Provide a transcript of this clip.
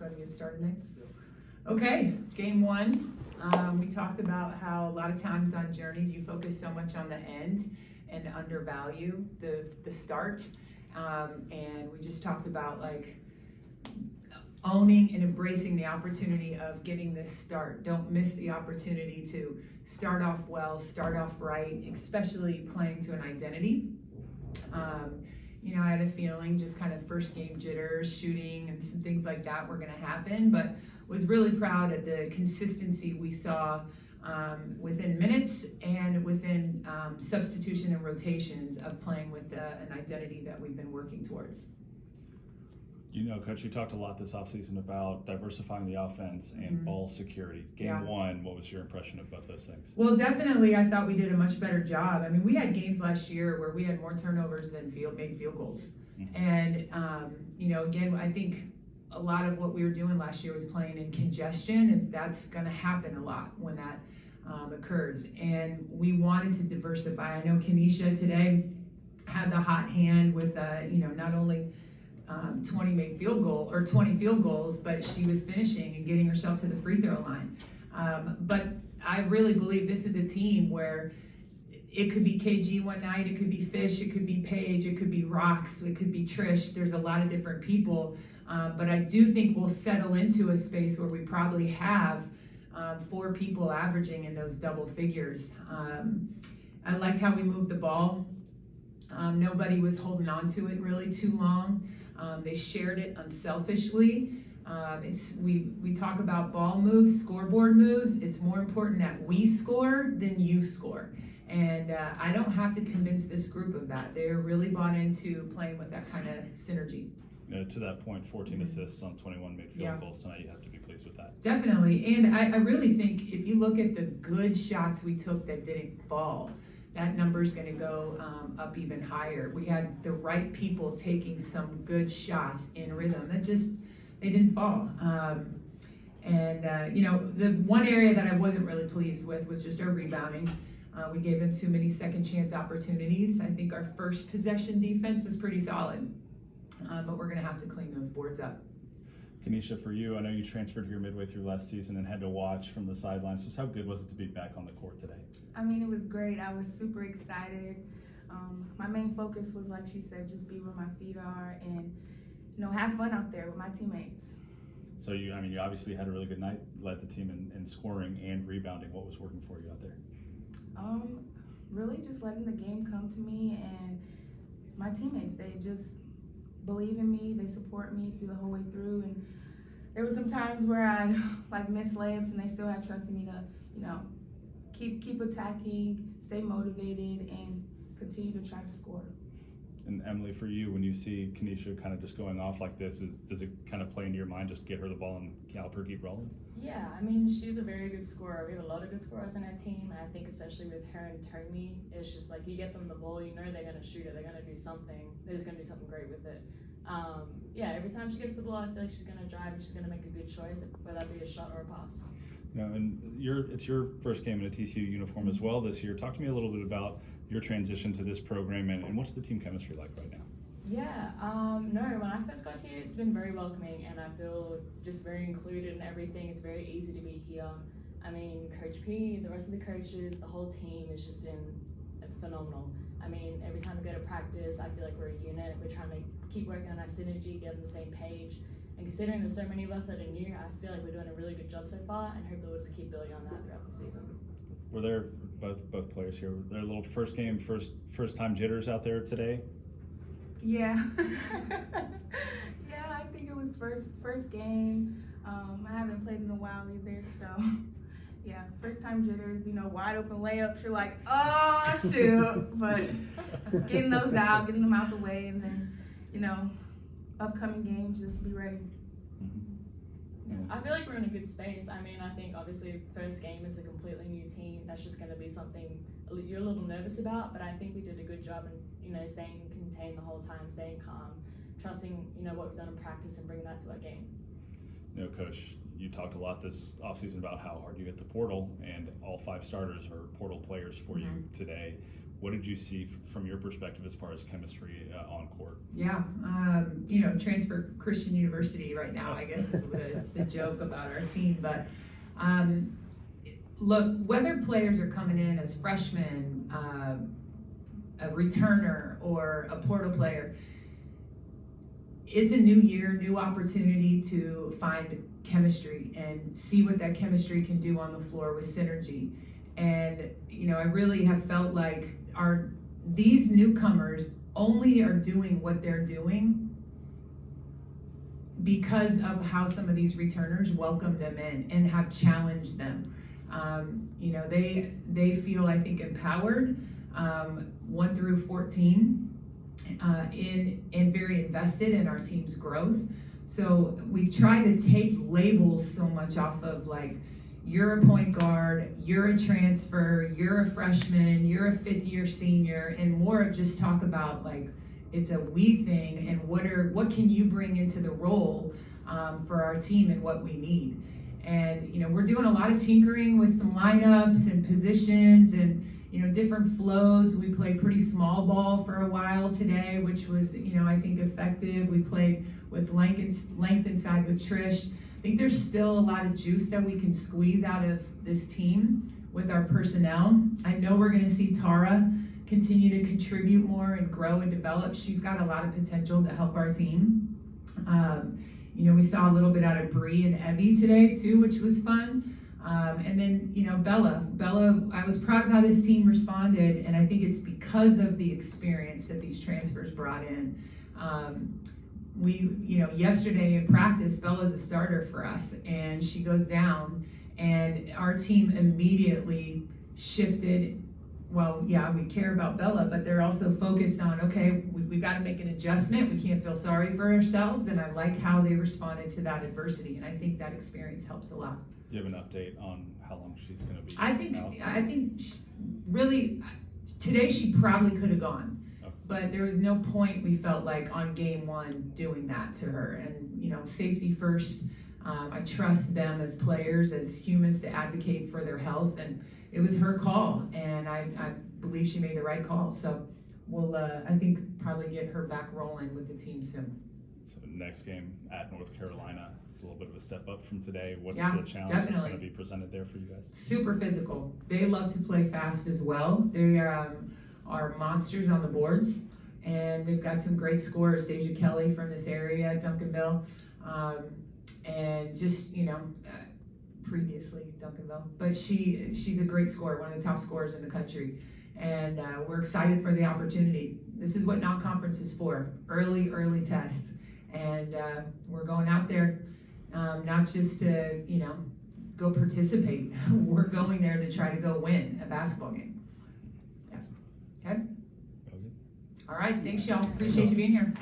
Go ahead and get started, Nick. Okay, game one. We talked about how a lot of times on journeys you focus so much on the end and undervalue the start. And we just talked about like owning and embracing the opportunity of getting this start. Don't miss the opportunity to start off well, start off right, especially playing to an identity. I had a feeling just kind of first game jitters, shooting, and some things like that were going to happen, but was really proud of the consistency we saw within minutes and within substitution and rotations of playing with an identity that we've been working towards. Coach, you talked a lot this offseason about diversifying the offense and ball security. Game one, what was your impression of both those things? Well, definitely, I thought we did a much better job. I mean, we had games last year where we had more turnovers than made field goals. And, again, I think a lot of what we were doing last year was playing in congestion, and that's going to happen a lot when that occurs. And we wanted to diversify. I know Knisha today had the hot hand with, not only 20 field goals, but she was finishing and getting herself to the free throw line. But I really believe this is a team where it could be KG one night, it could be Fish, it could be Paige, it could be Rox, it could be Trish. There's a lot of different people, but I do think we'll settle into a space where we probably have 4 people averaging in those double figures. I liked how we moved the ball. Nobody was holding on to it really too long. They shared it unselfishly. We talk about ball moves, scoreboard moves. It's more important that we score than you score. And I don't have to convince this group of that. They're really bought into playing with that kind of synergy. To that point, 14 assists on 21 made field goals tonight. You have to be pleased with that. Definitely. And I really think if you look at the good shots we took that didn't fall, that number's going to go up even higher. We had the right people taking some good shots in rhythm they didn't fall. The one area that I wasn't really pleased with was just our rebounding. We gave them too many second chance opportunities. I think our first possession defense was pretty solid, but we're going to have to clean those boards up. Knisha, for you, I know you transferred here midway through last season and had to watch from the sidelines. Just how good was it to be back on the court today? I mean, it was great. I was super excited. My main focus was, like she said, just be where my feet are and, have fun out there with my teammates. So you obviously had a really good night, led the team in scoring and rebounding. What was working for you out there? Really just letting the game come to me, and my teammates, they just believe in me, they support me through the whole way through, and there were some times where I missed layups and they still had trust in me to, keep attacking, stay motivated, and continue to try to score. And Emily, for you, when you see Knisha kind of just going off like this, does it kind of play into your mind, just get her the ball and help her keep rolling? Yeah, I mean, she's a very good scorer. We have a lot of good scorers on our team, and I think especially with her and Tony, it's just like you get them the ball, they're going to shoot it, they're going to do something, there's going to be something great with it. Every time she gets the ball, I feel like she's going to drive and she's going to make a good choice, whether that be a shot or a pass. And it's your first game in a TCU uniform as well this year. Talk to me a little bit about your transition to this program and what's the team chemistry like right now? Yeah, when I first got here, it's been very welcoming and I feel just very included in everything. It's very easy to be here. I mean, Coach P, the rest of the coaches, the whole team has just been phenomenal. I mean, every time we go to practice, I feel like we're a unit. We're trying to keep working on our synergy, get on the same page. And considering there's so many of us that are new, I feel like we're doing a really good job so far, and hopefully we'll just keep building on that throughout the season. Were there both players here? Were there a little first time jitters out there today? Yeah, yeah. I think it was first game. I haven't played in a while either, so yeah, first time jitters. Wide open layups. You're like, oh shoot, but just getting those out, getting them out the way, and then upcoming games, just be ready. I feel like we're in a good space. I mean, I think obviously first game is a completely new team. That's just going to be something you're a little nervous about, but I think we did a good job in, staying contained the whole time, staying calm, trusting, what we've done in practice and bringing that to our game. Coach, you talked a lot this offseason about how hard you hit the portal, and all 5 starters are portal players for you today. What did you see from your perspective as far as chemistry on court? Yeah, transfer Christian University right now, I guess is the joke about our team. But look, whether players are coming in as freshmen, a returner, or a portal player, it's a new year, new opportunity to find chemistry and see what that chemistry can do on the floor with synergy. And I really have felt like these newcomers only are doing what they're doing because of how some of these returners welcome them in and have challenged them. They feel, I think, empowered, 1 through 14, and very invested in our team's growth. So we've tried to take labels so much off of like, you're a point guard, you're a transfer, you're a freshman, you're a 5th-year senior, and more of just talk about like, it's a we thing, and what can you bring into the role for our team and what we need. And we're doing a lot of tinkering with some lineups and positions and different flows. We played pretty small ball for a while today, which was I think effective. We played with length inside with Trish. I think there's still a lot of juice that we can squeeze out of this team with our personnel. I know we're going to see Tara continue to contribute more and grow and develop. She's got a lot of potential to help our team. We saw a little bit out of Bree and Evie today too, which was fun. And then, Bella, I was proud of how this team responded, and I think it's because of the experience that these transfers brought in. Yesterday in practice, Bella's a starter for us, and she goes down, and our team immediately shifted. Well, yeah, we care about Bella, but they're also focused on, okay, we got to make an adjustment. We can't feel sorry for ourselves, and I like how they responded to that adversity, and I think that experience helps a lot. Do you have an update on how long she's going to be I think really, today she probably could have gone. But there was no point, we felt like, on game 1 doing that to her. And, safety first. I trust them as players, as humans, to advocate for their health. And it was her call. And I believe she made the right call. So we'll, I think, probably get her back rolling with the team soon. So next game at North Carolina. It's a little bit of a step up from today. What's Yeah, the challenge definitely. that's going to be presented there for you guys? Super physical. They love to play fast as well. They are monsters on the boards, and they've got some great scorers. Deja Kelly from this area at Duncanville, and just previously Duncanville, but she's a great scorer, one of the top scorers in the country, and we're excited for the opportunity. This is what non-conference is for: early test, and we're going out there not just to go participate. We're going there to try to go win a basketball game. Okay. All right, thanks y'all. Appreciate you being here.